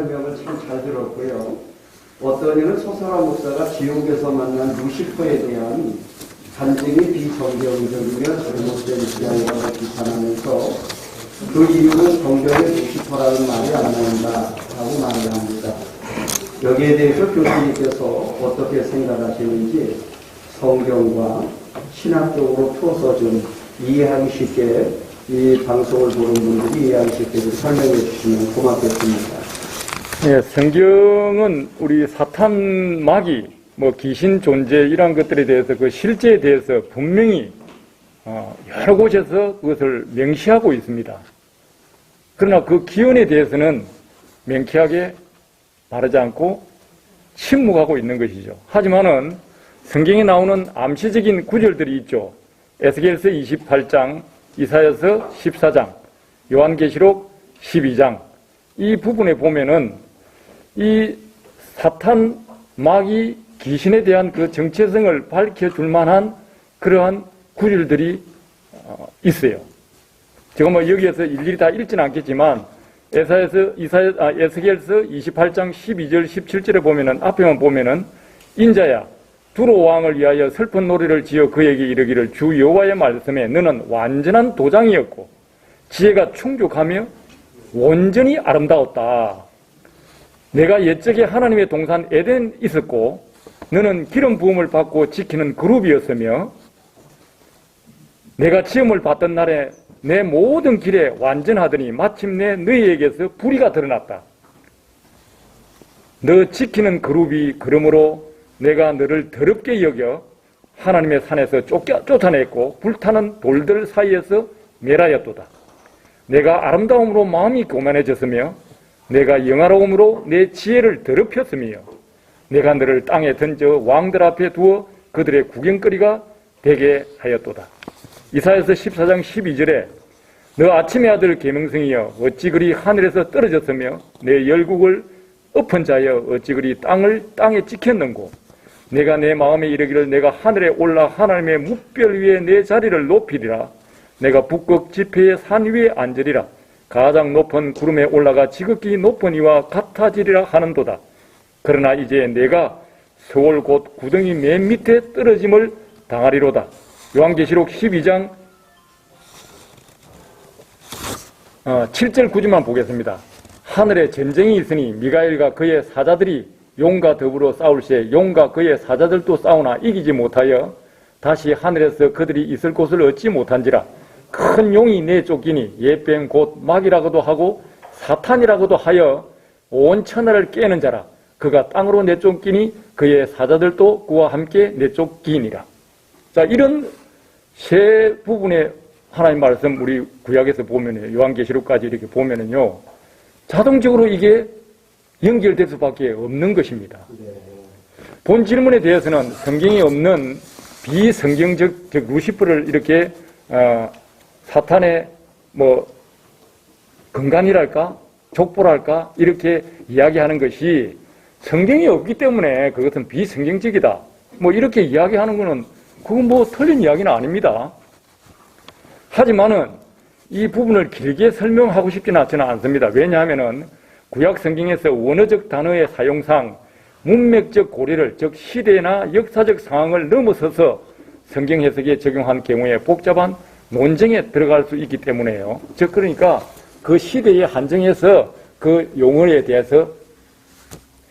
설명을 참 잘 들었고요. 어떤 이는 소설화 목사가 지옥에서 만난 루시퍼에 대한 간증이 비정경적이며 잘못된 주장이라고 비판하면서 그 이유는 성경에 루시퍼라는 말이 안 나온다라고 말을 합니다. 여기에 대해서 교수님께서 어떻게 생각하시는지 성경과 신학적으로 풀어서 좀 이해하기 쉽게 이 방송을 보는 분들이 이해하기 쉽게 좀 설명해 주시면 고맙겠습니다. 네, 성경은 우리 사탄, 마귀, 귀신 존재 이런 것들에 대해서 그 실제에 대해서 분명히 여러 곳에서 그것을 명시하고 있습니다. 그러나 그 기원에 대해서는 명쾌하게 말하지 않고 침묵하고 있는 것이죠. 하지만은 성경에 나오는 암시적인 구절들이 있죠. 에스겔서 28장, 이사야서 14장, 요한계시록 12장 이 부분에 보면은 이 사탄, 마귀, 귀신에 대한 그 정체성을 밝혀줄 만한 그러한 구절들이 있어요. 제가 여기에서 일일이 다 읽지는 않겠지만 에스겔서 28장 12절 17절에 보면은 앞에만 보면은 인자야 두로 왕을 위하여 슬픈 노래를 지어 그에게 이르기를 주 여호와의 말씀에 너는 완전한 도장이었고 지혜가 충족하며 온전히 아름다웠다. 내가 옛적에 하나님의 동산 에덴 있었고 너는 기름 부음을 받고 지키는 그룹이었으며 내가 지음을 받던 날에 내 모든 길에 완전하더니 마침내 너희에게서 불의가 드러났다. 너 지키는 그룹이 그러므로 내가 너를 더럽게 여겨 하나님의 산에서 쫓아냈고 불타는 돌들 사이에서 멸하였도다. 내가 아름다움으로 마음이 교만해졌으며 내가 영화로움으로 내 지혜를 더럽혔으며 내가 너를 땅에 던져 왕들 앞에 두어 그들의 구경거리가 되게 하였도다. 이사야서 14장 12절에 너 아침의 아들 계명성이여 어찌 그리 하늘에서 떨어졌으며 내 열국을 엎은 자여 어찌 그리 땅에 찍혔는고 내가 내 마음에 이르기를 내가 하늘에 올라 하나님의 묵별 위에 내 자리를 높이리라. 내가 북극 지폐의 산 위에 앉으리라. 가장 높은 구름에 올라가 지극히 높은 이와 같아지리라 하는도다. 그러나 이제 내가 서울 곧 구덩이 맨 밑에 떨어짐을 당하리로다. 요한계시록 12장 7절 9절만 보겠습니다. 하늘에 전쟁이 있으니 미가엘과 그의 사자들이 용과 더불어 싸울 시에 용과 그의 사자들도 싸우나 이기지 못하여 다시 하늘에서 그들이 있을 곳을 얻지 못한지라. 큰 용이 내쫓기니 예뱀 곧 마귀라고도 하고 사탄이라고도 하여 온 천하를 깨는 자라. 그가 땅으로 내쫓기니 그의 사자들도 그와 함께 내쫓기니라. 자, 이런 세 부분의 하나님 말씀 우리 구약에서 보면요, 요한계시록까지 이렇게 보면은요, 자동적으로 이게 연결될 수밖에 없는 것입니다. 본 질문에 대해서는 성경이 없는 비성경적, 즉 루시퍼를 이렇게 사탄의 근간이랄까 족보랄까 이렇게 이야기하는 것이 성경이 없기 때문에 그것은 비성경적이다. 이렇게 이야기하는 것은 그건 틀린 이야기는 아닙니다. 하지만은 이 부분을 길게 설명하고 싶지는 저는 않습니다. 왜냐하면은 구약 성경에서 원어적 단어의 사용상 문맥적 고려를, 즉 시대나 역사적 상황을 넘어서서 성경 해석에 적용한 경우에 복잡한 논쟁에 들어갈 수 있기 때문에요. 즉 그러니까 그 시대에 한정해서 그 용어에 대해서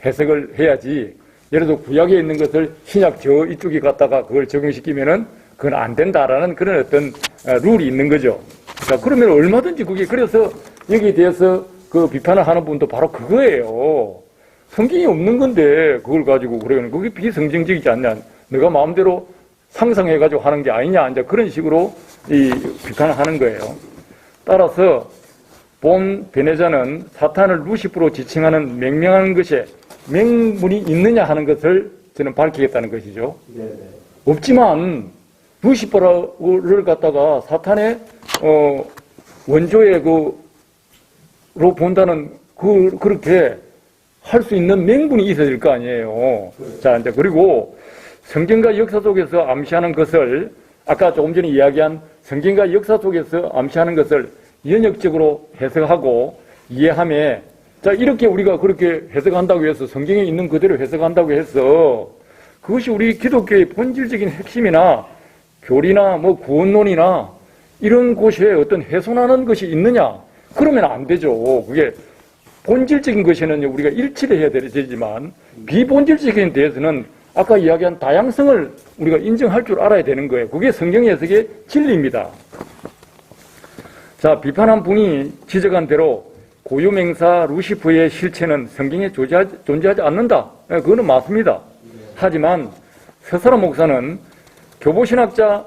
해석을 해야지. 예를 들어 구약에 있는 것을 신약 저 이쪽에 갖다가 그걸 적용시키면은 그건 안 된다라는 그런 어떤 룰이 있는 거죠. 자, 그러면 얼마든지 그게 그래서 여기에 대해서 그 비판을 하는 분도 바로 그거예요. 성경이 없는 건데 그걸 가지고 그러면 그게 비성경적이지 않냐. 내가 마음대로 상상해가지고 하는 게 아니냐. 이제 그런 식으로 이 비판을 하는 거예요. 따라서 본 베네자는 사탄을 루시프로 지칭하는 명명하는 것에 명분이 있느냐 하는 것을 저는 밝히겠다는 것이죠. 네네. 없지만 루시퍼를 갖다가 사탄의 원조의 로 본다는 그렇게 할 수 있는 명분이 있어야 될 거 아니에요. 그렇죠. 자, 이제 그리고 성경과 역사 속에서 암시하는 것을 아까 조금 전에 이야기한 성경과 역사 속에서 암시하는 것을 연역적으로 해석하고 이해함에 자, 이렇게 우리가 그렇게 해석한다고 해서 성경에 있는 그대로 해석한다고 해서 그것이 우리 기독교의 본질적인 핵심이나 교리나 뭐 구원론이나 이런 곳에 어떤 훼손하는 것이 있느냐? 그러면 안 되죠. 그게 본질적인 것에는 우리가 일치를 해야 되지만 비본질적인 데에서는 아까 이야기한 다양성을 우리가 인정할 줄 알아야 되는 거예요. 그게 성경 해석의 진리입니다. 자, 비판한 분이 지적한 대로 고유명사 루시퍼의 실체는 성경에 존재하지 않는다. 그거는 맞습니다. 하지만 서사라 목사는 교보신학자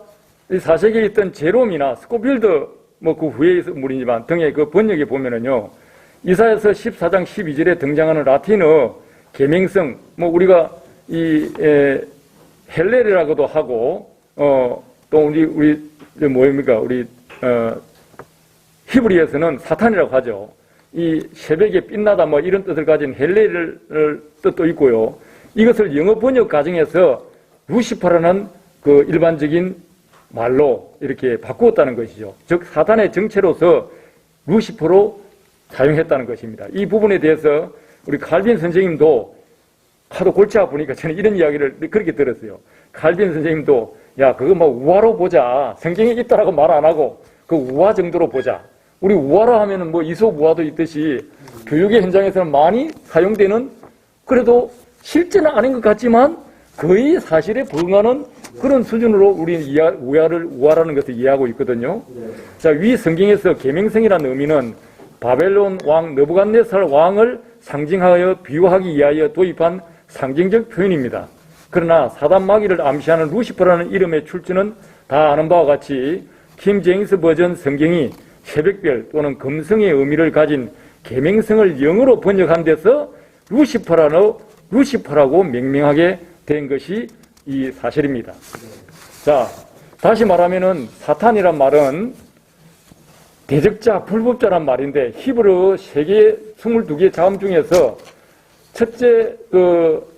4세기에 있던 제롬이나 스코필드 뭐 그 후에 물이지만 등의 그 번역에 보면은요, 이사야서 14장 12절에 등장하는 라틴어 계명성, 뭐 우리가 이 헬레르라고도 하고 또 우리 뭐입니까? 우리 히브리에서는 사탄이라고 하죠. 이 새벽에 빛나다 뭐 이런 뜻을 가진 헬레르 뜻도 있고요. 이것을 영어 번역 과정에서 루시퍼라는 그 일반적인 말로 이렇게 바꾸었다는 것이죠. 즉 사탄의 정체로서 루시퍼로 사용했다는 것입니다. 이 부분에 대해서 우리 칼빈 선생님도 하도 골치 아프니까 저는 이런 이야기를 그렇게 들었어요. 칼빈 선생님도 야 그거 뭐 우화로 보자. 성경에 있다라고 말 안 하고 그 우화 정도로 보자. 우리 우화라 하면은 뭐 이솝우화도 있듯이 교육의 현장에서는 많이 사용되는 그래도 실제는 아닌 것 같지만 거의 사실에 부응하는 그런 수준으로 우리는 우화라는 것을 이해하고 있거든요. 자, 위 성경에서 계명성이라는 의미는 바벨론 왕 느부갓네살 왕을 상징하여 비유하기 위하여 도입한 상징적 표현입니다. 그러나 사단 마귀를 암시하는 루시퍼라는 이름의 출처는 다 아는 바와 같이 킹 제임스 버전 성경이 새벽별 또는 금성의 의미를 가진 계명성을 영어로 번역한 데서 루시퍼라고 명명하게 된 것이 이 사실입니다. 자, 다시 말하면은 사탄이란 말은 대적자, 불법자란 말인데 히브리 세계 22개 자음 중에서 첫째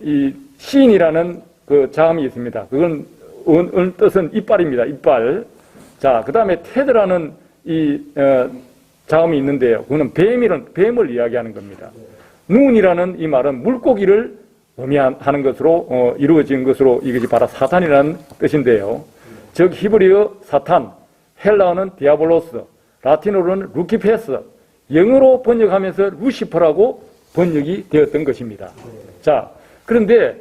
이 시인이라는 그 자음이 있습니다. 그건 뜻은 이빨입니다. 이빨. 자, 그 다음에 테드라는 이 자음이 있는데요. 그거는 뱀을 이야기하는 겁니다. 눈이라는 이 말은 물고기를 의미하는 것으로 이루어진 것으로 이것이 바로 사탄이라는 뜻인데요. 즉 히브리어 사탄, 헬라어는 디아볼로스, 라틴어로는 루키페스, 영어로 번역하면서 루시퍼라고 번역이 되었던 것입니다. 자, 그런데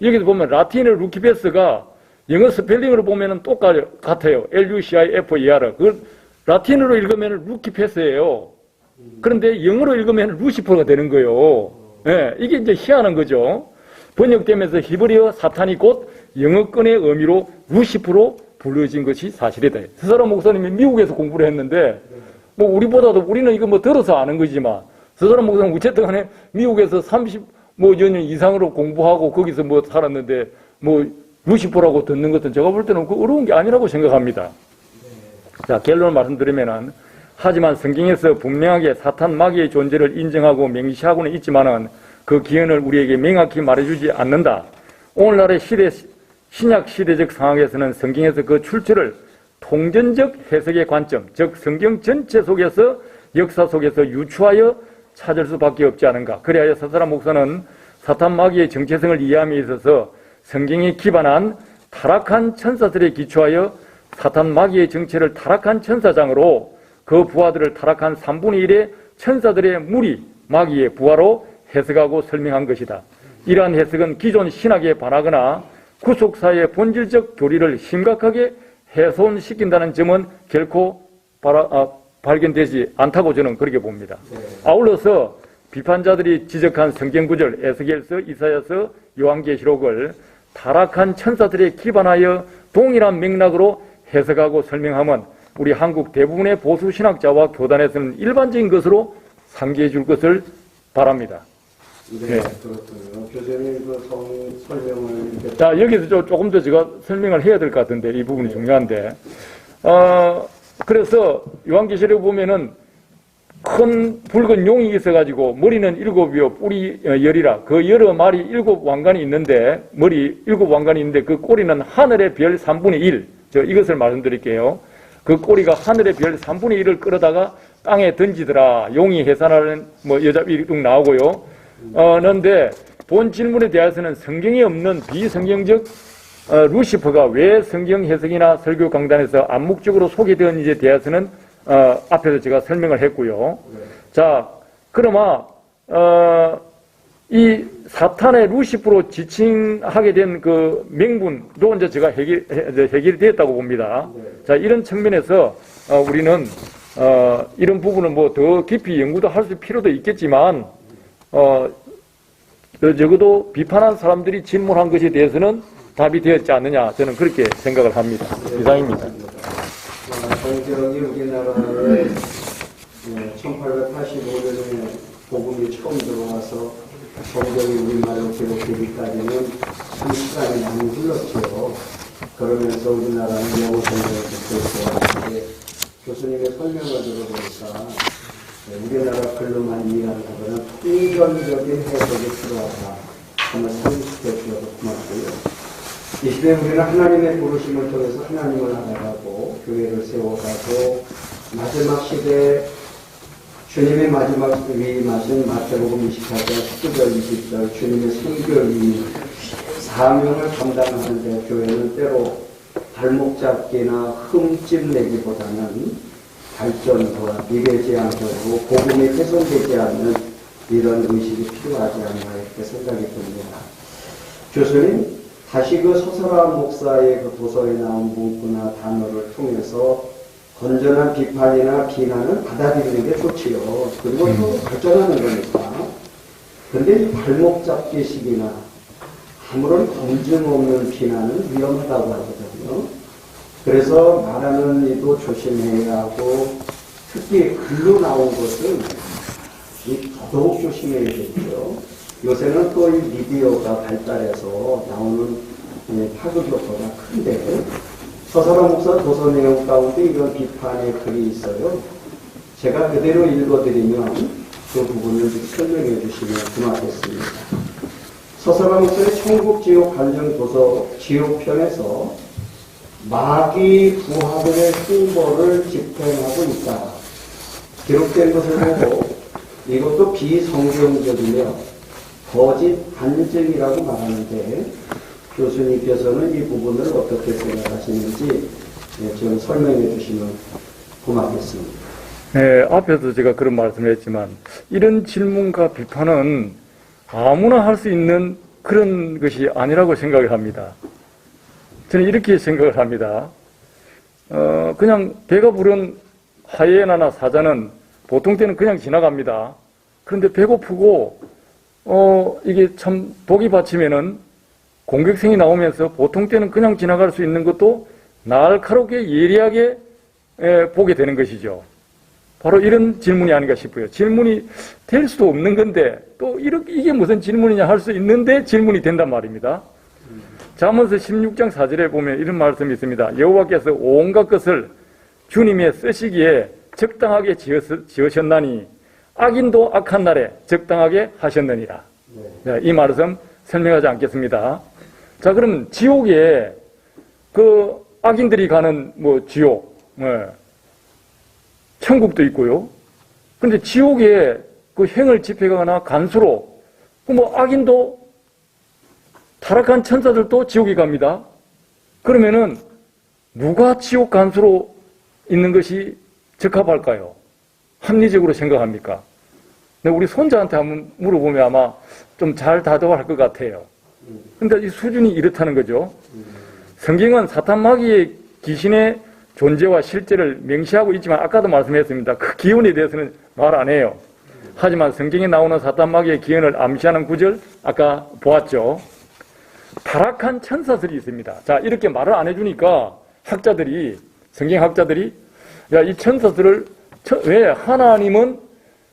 여기서 보면 라틴어 루키페스가 영어 스펠링으로 보면 똑같아요. L-U-C-I-F-E-R. 그걸 라틴어로 읽으면 루키페스예요. 그런데 영어로 읽으면 루시퍼가 되는 거예요. 네, 이게 이제 희한한 거죠. 번역되면서 히브리어 사탄이 곧 영어권의 의미로 루시퍼로 불려진 것이 사실이다. 서사라 목사님이 미국에서 공부를 했는데 뭐 우리보다도 우리는 이거 뭐 들어서 아는 거지만 서사라 목사님 어쨌든 간에 미국에서 30년 이상으로 공부하고 거기서 뭐 살았는데 뭐 루시퍼라고 듣는 것은 제가 볼 때는 그 어려운 게 아니라고 생각합니다. 자, 결론을 말씀드리면은 하지만 성경에서 분명하게 사탄 마귀의 존재를 인정하고 명시하고는 있지만은 그 기원을 우리에게 명확히 말해주지 않는다. 오늘날의 신약 시대적 상황에서는 성경에서 그 출처를 통전적 해석의 관점, 즉 성경 전체 속에서 역사 속에서 유추하여 찾을 수밖에 없지 않은가. 그래야 서사라 목사는 사탄 마귀의 정체성을 이해함에 있어서 성경에 기반한 타락한 천사들에 기초하여 사탄 마귀의 정체를 타락한 천사장으로 그 부하들을 타락한 3분의 1의 천사들의 무리 마귀의 부하로 해석하고 설명한 것이다. 이러한 해석은 기존 신학에 반하거나 구속사의 본질적 교리를 심각하게 훼손시킨다는 점은 결코 발견되지 않다고 저는 그렇게 봅니다. 아울러서 비판자들이 지적한 성경구절 에스겔서, 이사야서, 요한계시록을 타락한 천사들에 기반하여 동일한 맥락으로 해석하고 설명하면 우리 한국 대부분의 보수 신학자와 교단에서는 일반적인 것으로 상기해 줄 것을 바랍니다. 네, 그렇군요. 교수님 그 설명을 이렇게. 자, 여기서 조금 더 제가 설명을 해야 될 것 같은데 이 부분이 중요한데 그래서 요한계시록에 보면은 큰 붉은 용이 있어가지고 머리는 7이요 뿔이 10이라 그 여러 마리 7 왕관이 있는데 머리 7 왕관이 있는데 그 꼬리는 하늘의 별 3분의 1. 저 이것을 말씀드릴게요. 그 꼬리가 하늘의 별 3분의 1을 끌어다가 땅에 던지더라. 용이 해산하는 뭐 여자 이름 나오고요. 그런데 본 질문에 대해서는 성경에 없는 비성경적 루시퍼가 왜 성경 해석이나 설교 강단에서 암묵적으로 소개되었는지에 대해서는 앞에서 제가 설명을 했고요. 자, 그러면 이 사탄의 루시퍼로 지칭하게 된 그 명분도 이제 제가 해결이 되었다고 봅니다. 자, 이런 측면에서 우리는 이런 부분은 뭐 더 깊이 연구도 할 필요도 있겠지만 적어도 비판한 사람들이 질문한 것에 대해서는 답이 되었지 않느냐, 저는 그렇게 생각을 합니다. 이상입니다. 성경이 우리나라에 1885년에 복음이 처음 들어와서 성경이 우리말로 기록되기까지는 참 시간이 많이 흘렀죠. 그러면서 우리나라는 영어 성경을 듣고 있었는데 교수님의 설명을 들어보니까 우리나라 글로만 이해하는 것은 통전적인 해석이 필요하다. 정말 상식해 주셔서 고맙고요. 이 시대에 우리는 하나님의 부르심을 통해서 하나님을 알아가고 교회를 세워가고 마지막 시대에 주님의 마지막 위임하신 마태복음 24장 19절 20절 주님의 선교위 사명을 감당하는데 교회는 때로 발목 잡기나 흠집 내기보다는 발전과 미래지향적으로 복음이 훼손되지 않는 이런 의식이 필요하지 않나 이렇게 생각이 듭니다. 교수님, 다시 그 서설한 목사의 그 도서에 나온 문구나 단어를 통해서 건전한 비판이나 비난을 받아들이는 게 좋지요. 그리고 또 발전하는 거니까. 그런데 이 발목 잡기식이나 아무런 검증 없는 비난은 위험하다고 하거든요. 그래서 말하는 이도 조심해야 하고 특히 글로 나온 것은 더더욱 조심해야 되죠. 요새는 또 이 미디어가 발달해서 나오는 파급 효과가 큰데 서설한 목사 도서 내용 가운데 이런 비판의 글이 있어요. 제가 그대로 읽어드리면 그 부분을 설명해 주시면 고맙겠습니다. 서설한 목사의 천국 지옥 관련 도서 지옥편에서 마귀 부하들의 흉보를 집행하고 있다. 기록된 것을 보고 이것도 비성경적이며 거짓 반증이라고 말하는데 교수님께서는 이 부분을 어떻게 생각하시는지 좀 설명해 주시면 고맙겠습니다. 네, 앞에서 제가 그런 말씀을 했지만 이런 질문과 비판은 아무나 할 수 있는 그런 것이 아니라고 생각을 합니다. 저는 이렇게 생각을 합니다. 그냥 배가 부른 하이에나나 사자는 보통 때는 그냥 지나갑니다. 그런데 배고프고 이게 참 독이 받치면은 공격성이 나오면서 보통 때는 그냥 지나갈 수 있는 것도 날카롭게 예리하게 보게 되는 것이죠. 바로 이런 질문이 아닌가 싶어요. 질문이 될 수도 없는 건데 또 이게 무슨 질문이냐 할 수 있는데 질문이 된단 말입니다. 잠언서 16장 4절에 보면 이런 말씀이 있습니다. 여호와께서 온갖 것을 주님의 쓰시기에 적당하게 지으셨나니 악인도 악한 날에 적당하게 하셨느니라. 네, 이 말씀 설명하지 않겠습니다. 자, 그럼 지옥에 그 악인들이 가는 뭐 지옥, 천국도 있고요. 그런데 지옥에 그 행을 집행하거나 간수로 뭐 악인도 타락한 천사들도 지옥에 갑니다. 그러면은 누가 지옥 간수로 있는 것이 적합할까요? 합리적으로 생각합니까? 근데 우리 손자한테 한번 물어보면 아마 좀 잘 다독할 것 같아요. 근데 이 수준이 이렇다는 거죠. 성경은 사탄 마귀의 귀신의 존재와 실제를 명시하고 있지만 아까도 말씀했습니다. 그 기원에 대해서는 말 안 해요. 하지만 성경에 나오는 사탄 마귀의 기원을 암시하는 구절 아까 보았죠. 타락한 천사들이 있습니다. 자, 이렇게 말을 안 해주니까 학자들이, 성경학자들이 야, 이 천사들을 왜 하나님은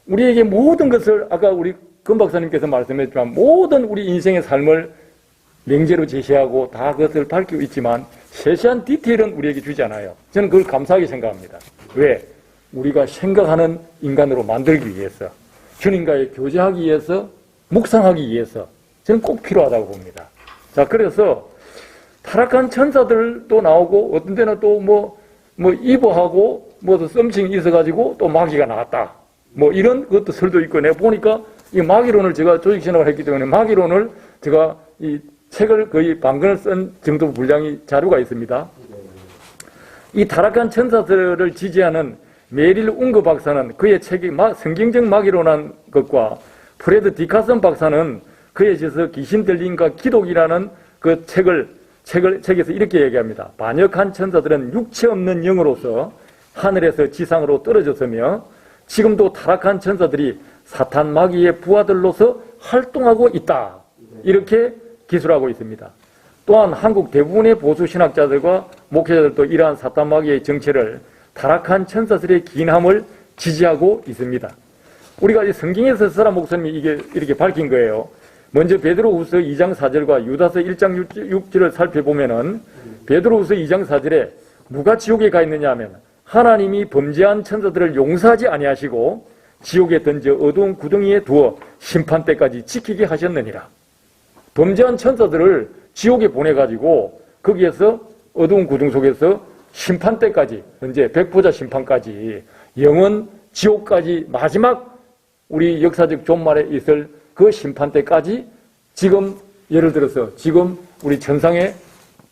우리에게 모든 것을 아까 우리 금 박사님께서 말씀했지만 모든 우리 인생의 삶을 명제로 제시하고 다 그것을 밝히고 있지만 세세한 디테일은 우리에게 주지 않아요. 저는 그걸 감사하게 생각합니다. 왜? 우리가 생각하는 인간으로 만들기 위해서, 주님과의 교제하기 위해서, 묵상하기 위해서 저는 꼭 필요하다고 봅니다. 자, 그래서 타락한 천사들도 나오고 어떤 때는 또 이보하고 뭐 썸씽이 있어가지고 또 마귀가 나왔다. 뭐 이런 것도 설도 있고, 내가 보니까 이 마귀론을 제가 조직신학을 했기 때문에 마귀론을 제가 이 책을 거의 반권을 쓴 정도 분량의 자료가 있습니다. 이 타락한 천사들을 지지하는 메릴 웅거 박사는 그의 책이 성경적 마귀론한 것과 프레드 디카슨 박사는 그에 있어서 귀신 들림과 기독이라는 그 책에서 이렇게 얘기합니다. 반역한 천사들은 육체 없는 영으로서 하늘에서 지상으로 떨어졌으며 지금도 타락한 천사들이 사탄 마귀의 부하들로서 활동하고 있다. 이렇게 기술하고 있습니다. 또한 한국 대부분의 보수 신학자들과 목회자들도 이러한 사탄 마귀의 정체를 타락한 천사들의 기인함을 지지하고 있습니다. 우리가 성경에서 서라 목사님이 이렇게 밝힌 거예요. 먼저 베드로후서 2장 4절과 유다서 1장 6절을 살펴보면은 베드로후서 2장 4절에 누가 지옥에 가 있느냐 하면 하나님이 범죄한 천사들을 용서하지 아니하시고 지옥에 던져 어두운 구덩이에 두어 심판 때까지 지키게 하셨느니라. 범죄한 천사들을 지옥에 보내가지고 거기에서 어두운 구덩 속에서 심판 때까지, 현재 백보자 심판까지, 영원 지옥까지 마지막 우리 역사적 종말에 있을 그 심판 때까지 지금 예를 들어서 지금 우리 천상의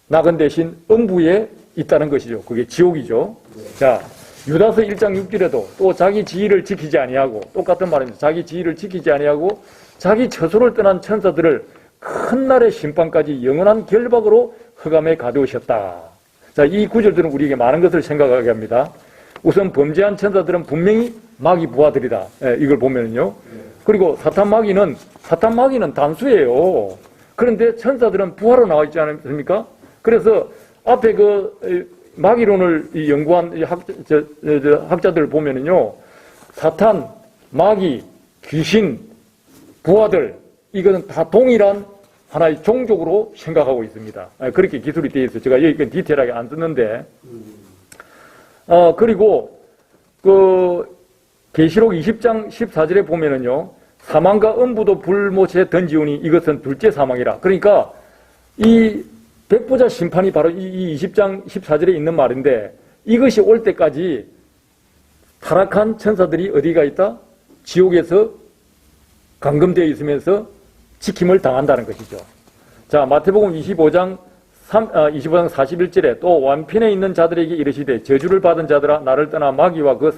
낙은 대신 음부에 있다는 것이죠. 그게 지옥이죠. 자, 유다서 1장 6절에도 또 자기 지위를 지키지 아니하고, 똑같은 말입니다. 자기 지위를 지키지 아니하고 자기 처소를 떠난 천사들을 큰 날의 심판까지 영원한 결박으로 흑암에 가두셨다. 자, 이 구절들은 우리에게 많은 것을 생각하게 합니다. 우선 범죄한 천사들은 분명히 마귀 부하들이다. 이걸 보면은요. 그리고 사탄 마귀는 단수예요. 그런데 천사들은 부하로 나와 있지 않습니까? 그래서 앞에 그 마귀론을 연구한 학자들을 보면은요, 사탄, 마귀, 귀신, 부하들, 이거는 다 동일한 하나의 종족으로 생각하고 있습니다. 그렇게 기술이 되어 있어요. 제가 여기 디테일하게 안 썼는데, 그리고 계시록 20장 14절에 보면은요, 사망과 음부도 불못에 던지우니 이것은 둘째 사망이라. 그러니까 이 백보자 심판이 바로 이 20장 14절에 있는 말인데, 이것이 올 때까지 타락한 천사들이 어디가 있다? 지옥에서 감금되어 있으면서 지킴을 당한다는 것이죠. 자, 마태복음 25장 41절에 또 완편에 있는 자들에게 이르시되 저주를 받은 자들아 나를 떠나 마귀와 그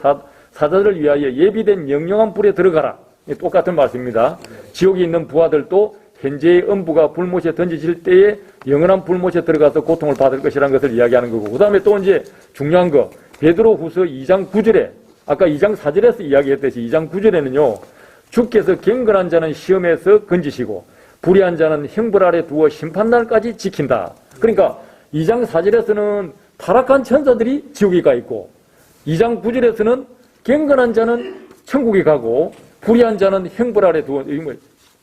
사자들을 위하여 예비된 영영한 불에 들어가라. 똑같은 말씀입니다. 지옥에 있는 부하들도 현재의 음부가 불못에 던지질 때에 영원한 불못에 들어가서 고통을 받을 것이라는 것을 이야기하는 거고, 그 다음에 또 이제 중요한 거, 베드로후서 2장 9절에 아까 2장 4절에서 이야기했듯이 2장 9절에는요, 주께서 경건한 자는 시험에서 건지시고 불의한 자는 형벌 아래 두어 심판날까지 지킨다. 그러니까 2장 4절에서는 타락한 천사들이 지옥에 가 있고, 2장 9절에서는 경건한 자는 천국에 가고 불의한 자는 형벌 아래 두어,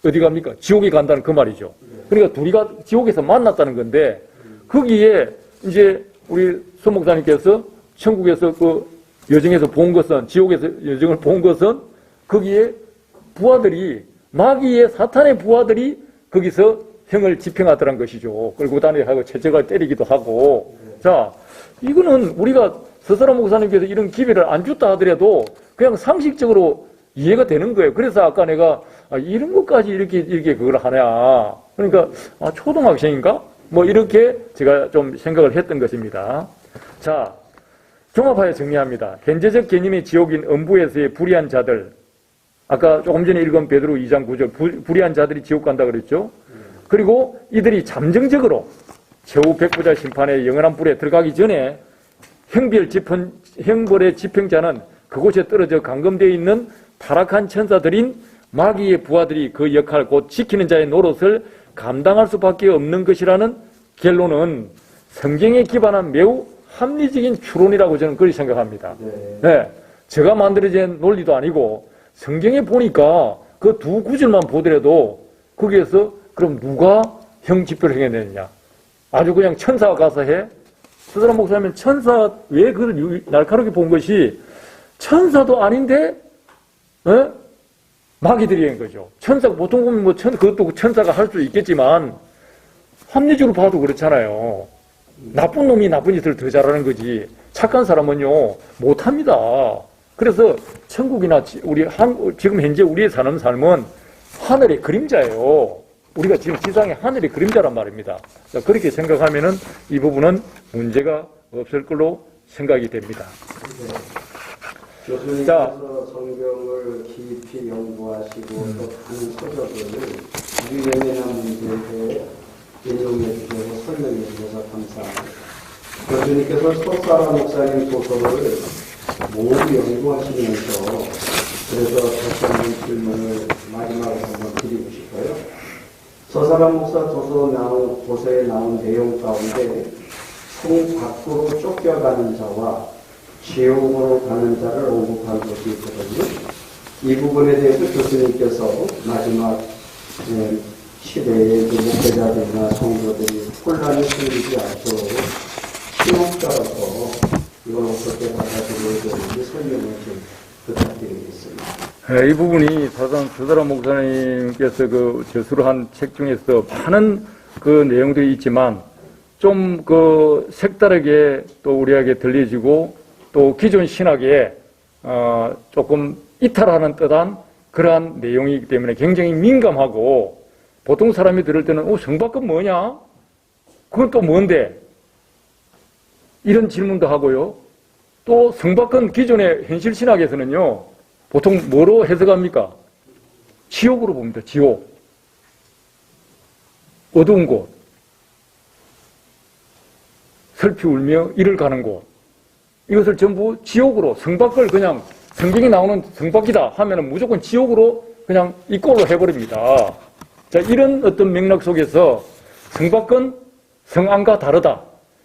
어디 갑니까? 지옥에 간다는 그 말이죠. 그러니까 둘이가 지옥에서 만났다는 건데, 거기에 이제 우리 소 목사님께서 천국에서 그 여정에서 본 것은, 지옥에서 여정을 본 것은 거기에 부하들이, 마귀의 사탄의 부하들이 거기서 형을 집행하더란 것이죠. 그리고 다니하고 채찍을 때리기도 하고. 자, 이거는 우리가 서설아 목사님께서 이런 기회를 안 줬다 하더라도 그냥 상식적으로 이해가 되는 거예요. 그래서 아까 내가 이런 것까지 이렇게 그걸 하냐. 그러니까 초등학생인가? 뭐 이렇게 제가 좀 생각을 했던 것입니다. 자, 종합하여 정리합니다. 현재적 개념의 지옥인 음부에서의 불의한 자들, 아까 조금 전에 읽은 베드로 2장 9절 불의한 자들이 지옥 간다 그랬죠. 그리고 이들이 잠정적으로 최후 백부자 심판의 영원한 불에 들어가기 전에 형벌의 집행자는 그곳에 떨어져 감금되어 있는 타락한 천사들인 마귀의 부하들이 그 역할, 곧 지키는 자의 노릇을 감당할 수밖에 없는 것이라는 결론은 성경에 기반한 매우 합리적인 추론이라고 저는 그렇게 생각합니다. 네. 제가 만들어진 논리도 아니고 성경에 보니까 그 두 구절만 보더라도 거기에서 그럼 누가 형 집회를 행해내느냐? 아주 그냥 천사가 가서 해? 서설아 목사님은 천사 왜 그걸 날카롭게 본 것이 천사도 아닌데 마귀들이 한 거죠. 천사가 보통 보면 그것도 천사가 할 수 있겠지만 합리적으로 봐도 그렇잖아요. 나쁜 놈이 나쁜 짓을 더 잘하는 거지. 착한 사람은요, 못합니다. 그래서 천국이나 지금 현재 우리의 사는 삶은 하늘의 그림자예요. 우리가 지금 지상의 하늘의 그림자란 말입니다. 그렇게 생각하면은 이 부분은 문제가 없을 걸로 생각이 됩니다. 교수님께서 성경을 깊이 연구하시고 또 다른 서적을 유예민한 문제에 대해 인용해 주셔서 설명해 주셔서 감사합니다. 교수님께서 소사라 목사님 소설을 모두 연구하시면서 그래서 다시 한번 질문을 마지막으로 한번 드리고 싶어요. 소사라 목사 도서에 나온 내용 가운데 성 밖으로 쫓겨가는 자와 지옥으로 가는 자를 언급한 것이 있거든요. 이 부분에 대해서 교수님께서 마지막 시대의 목회자들이나 성도들이 혼란이 생기지 않도록 신학자로서 이걸 어떻게 받아들여야 되는지 설명을 좀 부탁드리겠습니다. 이 부분이 사실상 조사라 목사님께서 저수를 한 책 중에서 많은 내용들이 있지만 좀 색다르게 또 우리에게 들려지고 또 기존 신학에 조금 이탈하는 듯한 그러한 내용이기 때문에 굉장히 민감하고 보통 사람이 들을 때는 성밖은 뭐냐? 그건 또 뭔데? 이런 질문도 하고요. 또 성밖은 기존의 현실 신학에서는요. 보통 뭐로 해석합니까? 지옥으로 봅니다. 지옥. 어두운 곳. 슬피 울며 이를 가는 곳. 이것을 전부 지옥으로 성밖을 그냥 성경에 나오는 성밖이다 하면은 무조건 지옥으로 그냥 이꼴로 해버립니다. 자, 이런 어떤 맥락 속에서 성밖은 성안과 다르다.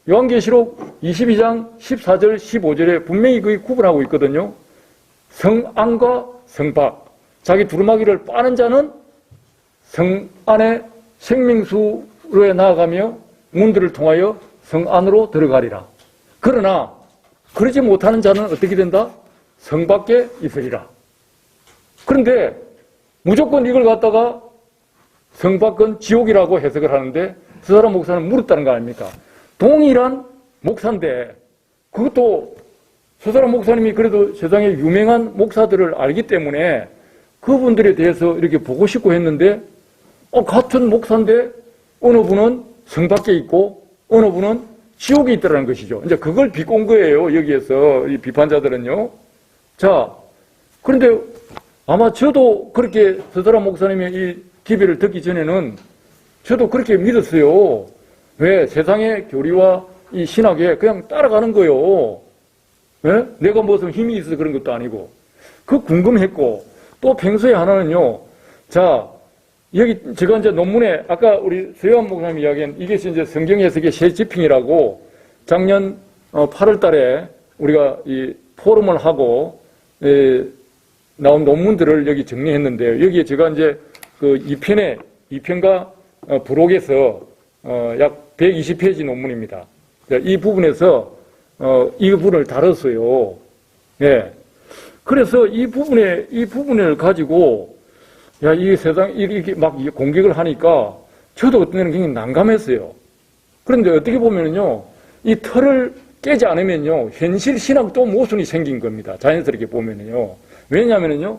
요한계시록 22장 14절 15절에 분명히 그게 구분하고 있거든요. 성안과 성밖. 자기 두루마기를 빠는 자는 성 안에 생명수로에 나아가며 문들을 통하여 성 안으로 들어가리라. 그러나 그러지 못하는 자는 어떻게 된다? 성 밖에 있으리라. 그런데 무조건 이걸 갖다가 성 밖은 지옥이라고 해석을 하는데 서사라 목사는 물었다는 거 아닙니까? 동일한 목사인데 그것도 서사라 목사님이 그래도 세상에 유명한 목사들을 알기 때문에 그분들에 대해서 이렇게 보고 싶고 했는데 같은 목사인데 어느 분은 성 밖에 있고 어느 분은 지옥에 있다는 것이죠. 이제 그걸 비꼰 거예요. 여기에서 이 비판자들은요. 자, 그런데 아마 저도 그렇게 서사라 목사님의 이 기별을 듣기 전에는 저도 그렇게 믿었어요. 왜? 세상의 교리와 이 신학에 그냥 따라가는 거요. 예? 내가 무슨 힘이 있어서 그런 것도 아니고. 그 궁금했고, 또 평소에 하나는요. 자, 여기 제가 이제 논문에 아까 우리 서영환 목사님 이야기한 이게 이제 성경 해석의 새 지핑이라고 작년 8월 달에 우리가 이 포럼을 하고 나온 논문들을 여기 정리했는데요. 여기에 제가 이제 그 2편과 부록에서 약 120페이지 논문입니다. 이 부분에서 이 부분을 다뤘어요. 예. 그래서 이 부분을 가지고 이 세상 이렇게 막 공격을 하니까 저도 어떤 때는 굉장히 난감했어요. 그런데 어떻게 보면은요, 이 틀을 깨지 않으면요, 현실 신학도 모순이 생긴 겁니다. 자연스럽게 보면은요. 왜냐하면은요,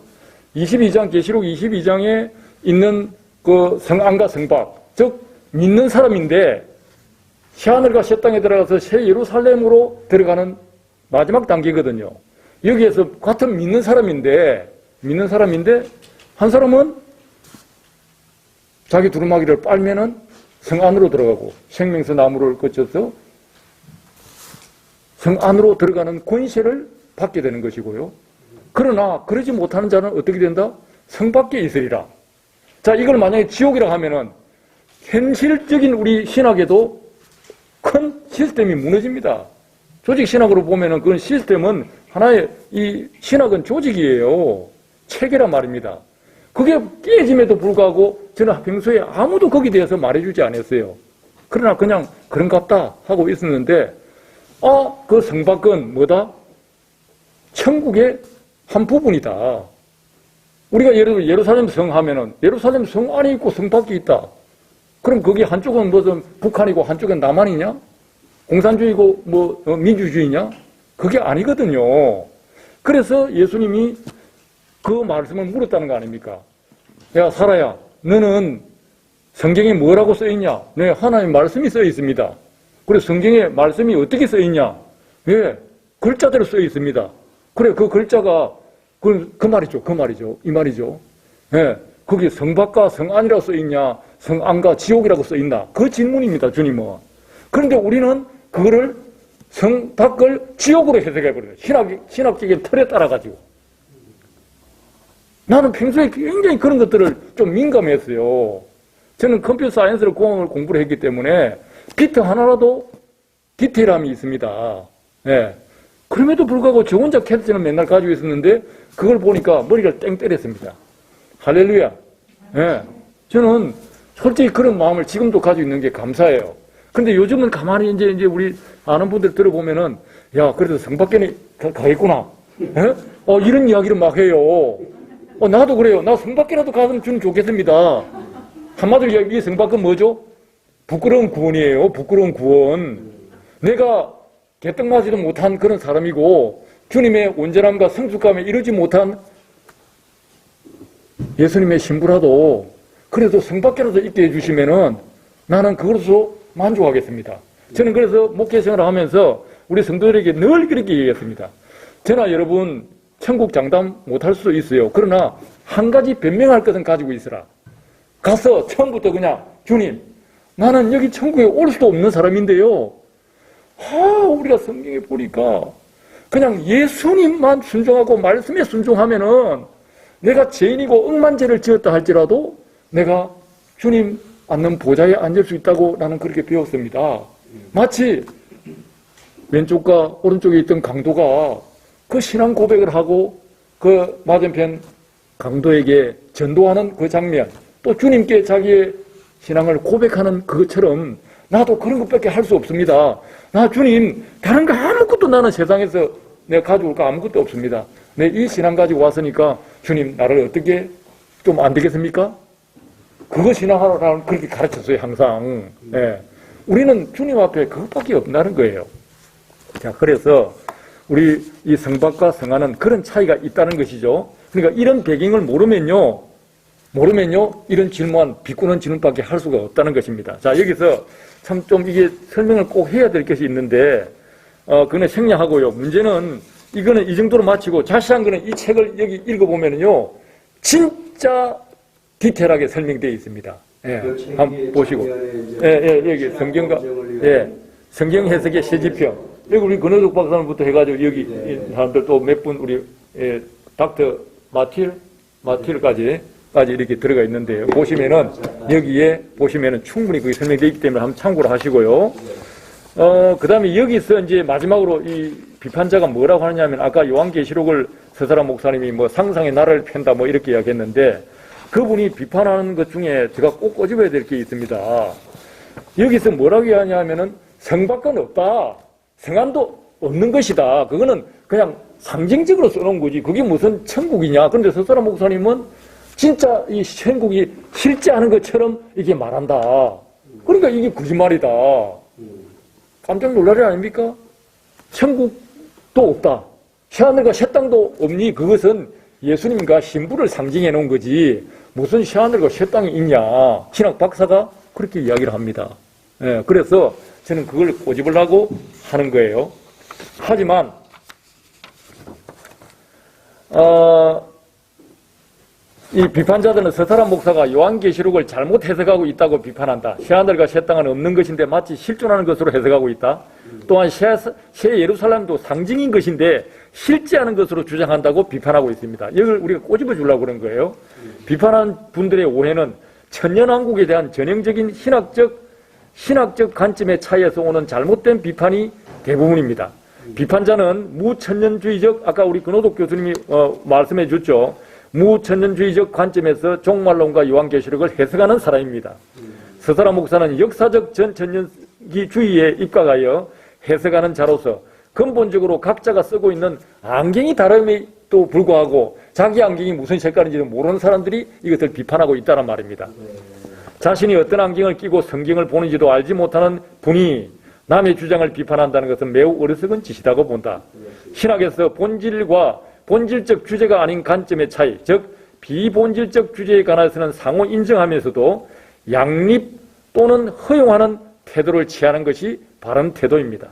22장, 계시록 22장에 있는 그 성안과 성밖, 즉, 믿는 사람인데, 새하늘과 새 땅에 들어가서 새 예루살렘으로 들어가는 마지막 단계거든요. 여기에서 같은 믿는 사람인데, 한 사람은 자기 두루마기를 빨면은 성 안으로 들어가고, 생명수 나무를 거쳐서 성 안으로 들어가는 권세를 받게 되는 것이고요. 그러나, 그러지 못하는 자는 어떻게 된다? 성 밖에 있으리라. 자, 이걸 만약에 지옥이라고 하면은, 현실적인 우리 신학에도 큰 시스템이 무너집니다. 조직 신학으로 보면은 그 시스템은 하나의 이 신학은 조직이에요. 체계란 말입니다. 그게 깨짐에도 불구하고 저는 평소에 아무도 거기에 대해서 말해주지 않았어요. 그러나 그냥 그런갑다 하고 있었는데 그 성밖은 뭐다? 천국의 한 부분이다. 우리가 예를 들어 예루살렘 성 하면은 예루살렘 성 안에 있고 성 밖에 있다. 그럼 거기 한쪽은 무슨 북한이고 한쪽은 남한이냐? 공산주의고 민주주의냐? 그게 아니거든요. 그래서 예수님이 그 말씀을 물었다는 거 아닙니까? 야, 사라야, 너는 성경에 뭐라고 써있냐? 네, 하나님 말씀이 써있습니다. 그래, 성경에 말씀이 어떻게 써있냐? 예, 글자대로 써있습니다. 그래, 그 글자가, 그 말이죠. 이 말이죠. 예, 거기 성밖과 성안이라고 써있냐? 성안과 지옥이라고 써있나? 그 질문입니다, 주님은. 그런데 우리는 그거를 성밖을 지옥으로 해석해버려요. 신학적인 틀에 따라가지고. 나는 평소에 굉장히 그런 것들을 좀 민감했어요. 저는 컴퓨터 사이언스를 공학을 공부를 했기 때문에 비트 하나라도 디테일함이 있습니다. 예. 그럼에도 불구하고 저 혼자 캐스트는 맨날 가지고 있었는데 그걸 보니까 머리를 땡 때렸습니다. 할렐루야. 예. 저는 솔직히 그런 마음을 지금도 가지고 있는 게 감사해요. 근데 요즘은 가만히 이제 우리 아는 분들 들어보면은 야, 그래도 성밖에 가겠구나. 예? 이런 이야기를 막 해요. 나도 그래요. 나 성밖에라도 가면 주는 좋겠습니다. 한마디로 이 성밖은 뭐죠? 부끄러운 구원이에요. 부끄러운 구원. 내가 개떡맞지도 못한 그런 사람이고 주님의 온전함과 성숙감에 이르지 못한 예수님의 신부라도 그래도 성밖에라도 있게 해주시면은 나는 그것으로 만족하겠습니다. 저는 그래서 목회생활을 하면서 우리 성도들에게 늘 그렇게 얘기했습니다. 저나 여러분 천국 장담 못할 수도 있어요. 그러나 한 가지 변명할 것은 가지고 있으라. 가서 처음부터 그냥 주님, 나는 여기 천국에 올 수도 없는 사람인데요. 우리가 성경에 보니까 그냥 예수님만 순종하고 말씀에 순종하면은 내가 죄인이고 억만죄를 지었다 할지라도 내가 주님 앉는 보좌에 앉을 수 있다고 나는 그렇게 배웠습니다. 마치 왼쪽과 오른쪽에 있던 강도가 그 신앙 고백을 하고 그 맞은편 강도에게 전도하는 그 장면, 또 주님께 자기의 신앙을 고백하는 그것처럼 나도 그런 것밖에 할 수 없습니다. 나 주님 다른 거 아무것도 나는 세상에서 내가 가져올 거 아무것도 없습니다. 내 이 신앙 가지고 왔으니까 주님 나를 어떻게 좀 안 되겠습니까? 그거 신앙하라고 그렇게 가르쳤어요, 항상. 예. 우리는 주님 앞에 그것밖에 없다는 거예요. 자, 그래서 우리 이 성밖과 성안은 그런 차이가 있다는 것이죠. 그러니까 이런 배경을 모르면요, 이런 질문, 비꼬는 질문밖에 할 수가 없다는 것입니다. 자, 여기서 참 좀 이게 설명을 꼭 해야 될 것이 있는데, 그거는 생략하고요. 문제는 이거는 이 정도로 마치고 자세한 거는 이 책을 여기 읽어보면요, 진짜 디테일하게 설명되어 있습니다. 예, 한번 보시고. 여기 성경과, 성경 해석의 세지평. 여기 우리 근호덕 박사님부터 해가지고 여기 사람들 또 몇 분 우리, 닥터 마틸까지 이렇게 들어가 있는데요. 보시면은, 여기에 보시면은 충분히 그게 설명되어 있기 때문에 한번 참고를 하시고요. 그 다음에 여기서 이제 마지막으로 이 비판자가 뭐라고 하느냐면 아까 요한계시록을 서사람 목사님이 뭐 상상의 나라를 편다 뭐 이렇게 이야기했는데 그분이 비판하는 것 중에 제가 꼭 꼬집어야 될 게 있습니다. 여기서 뭐라고 이야기하냐면은 성밖은 없다. 성안도 없는 것이다. 그거는 그냥 상징적으로 써놓은 거지. 그게 무슨 천국이냐. 그런데 서사람 목사님은 진짜 이 천국이 실제하는 것처럼 이게 말한다. 그러니까 이게 거짓말이다. 깜짝 놀라지 아닙니까? 천국도 없다. 새하늘과 새 땅도 없니? 그것은 예수님과 신부를 상징해 놓은 거지. 무슨 새하늘과 새 땅이 있냐. 신학 박사가 그렇게 이야기를 합니다. 예, 그래서 저는 그걸 꼬집으려고 하는 거예요. 하지만 이 비판자들은 서사람 목사가 요한계시록을 잘못 해석하고 있다고 비판한다. 새하늘과 새 땅은 없는 것인데 마치 실존하는 것으로 해석하고 있다. 또한 새 예루살렘도 상징인 것인데 실제하는 것으로 주장한다고 비판하고 있습니다. 이걸 우리가 꼬집어 주려고 그런 거예요. 비판한 분들의 오해는 천년왕국에 대한 전형적인 신학적 관점의 차이에서 오는 잘못된 비판이 대부분입니다. 비판자는 무천년주의적, 아까 우리 근호덕 교수님이 말씀해 줬죠. 무천년주의적 관점에서 종말론과 요한계시록을 해석하는 사람입니다. 서사람 목사는 역사적 전천년기주의에 입각하여 해석하는 자로서 근본적으로 각자가 쓰고 있는 안경이 다름에도 불구하고 자기 안경이 무슨 색깔인지도 모르는 사람들이 이것을 비판하고 있다는 말입니다. 자신이 어떤 안경을 끼고 성경을 보는지도 알지 못하는 분이 남의 주장을 비판한다는 것은 매우 어리석은 짓이라고 본다. 신학에서 본질과 본질적 주제가 아닌 관점의 차이, 즉 비본질적 주제에 관해서는 상호 인정하면서도 양립 또는 허용하는 태도를 취하는 것이 바른 태도입니다.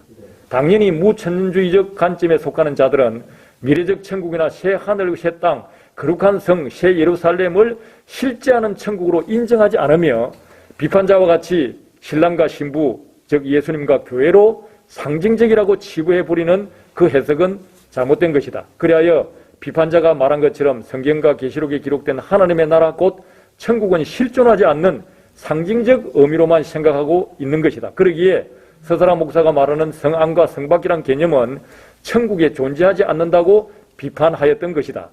당연히 무천년주의적 관점에 속하는 자들은 미래적 천국이나 새 하늘, 새 땅, 거룩한 성, 새 예루살렘을 실제하는 천국으로 인정하지 않으며 비판자와 같이 신랑과 신부, 즉 예수님과 교회로 상징적이라고 치부해버리는 그 해석은 잘못된 것이다. 그리하여 비판자가 말한 것처럼 성경과 계시록에 기록된 하나님의 나라 곧 천국은 실존하지 않는 상징적 의미로만 생각하고 있는 것이다. 그러기에 서사라 목사가 말하는 성안과 성밖이란 개념은 천국에 존재하지 않는다고 비판하였던 것이다.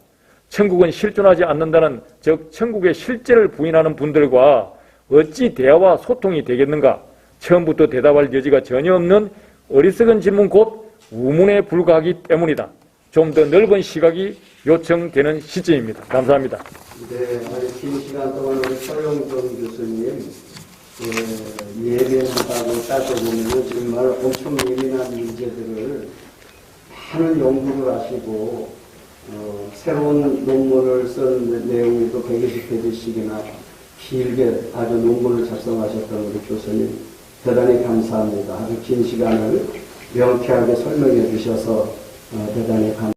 천국은 실존하지 않는다는, 즉 천국의 실제를 부인하는 분들과 어찌 대화와 소통이 되겠는가? 처음부터 대답할 여지가 전혀 없는 어리석은 질문 곧 우문에 불과하기 때문이다. 좀 더 넓은 시각이 요청되는 시점입니다. 감사합니다. 네, 아주 긴 시간 동안 우리 서영돈 교수님 예배한다고 따져보면 정말 엄청 예민한 문제들을 많은 연구를 하시고 새로운 논문을 쓴 내용도 120페이지씩이나 길게 아주 논문을 작성하셨던 우리 교수님 대단히 감사합니다. 아주 긴 시간을 명쾌하게 설명해 주셔서 대단히 감사합니다.